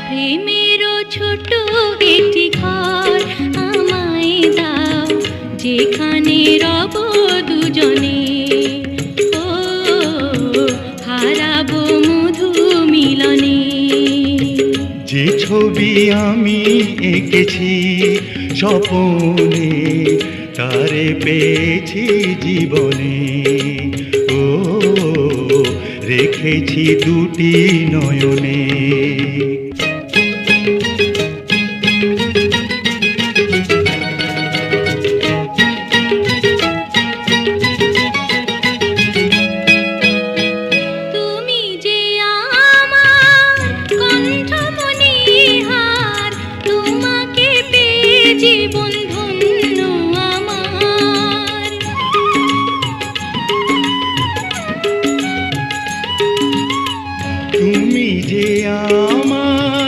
প্রেমেরও ছোট একটি ঘর আমায় দাও, যেখানে রব দুজনে। ও হারাবো মধু মিলনে। যে ছবি আমি এঁকেছি স্বপনে, তারে পেয়েছি জীবনে। ও রেখেছি দুটি নয়নে।